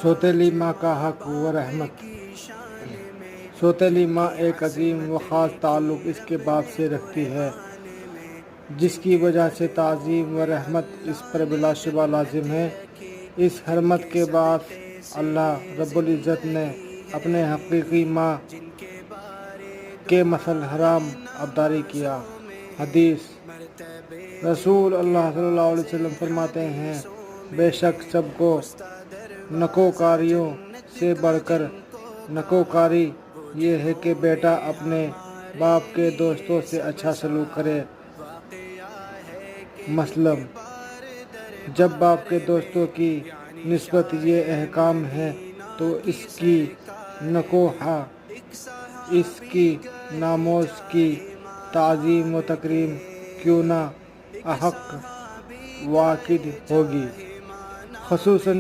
سوتیلی ماں کا حق و رحمت۔ سوتیلی ماں ایک عظیم و خاص تعلق اس کے باپ سے رکھتی ہے، جس کی وجہ سے تعظیم و رحمت اس پر بلا شبہ لازم ہے۔ اس حرمت کے باعث اللہ رب العزت نے اپنے حقیقی ماں کے مثل حرام ابداری کیا۔ حدیث: رسول اللہ صلی اللہ علیہ وسلم فرماتے ہیں، بے شک سب کو نکوکاریوں سے بڑھ کر نکوکاری یہ ہے کہ بیٹا اپنے باپ کے دوستوں سے اچھا سلوک کرے۔ مثلاً جب باپ کے دوستوں کی نسبت یہ احکام ہے تو اس کی نکوحہ، اس کی ناموس کی تعظیم و تکریم کیوں نہ احق واقع ہوگی، خصوصاً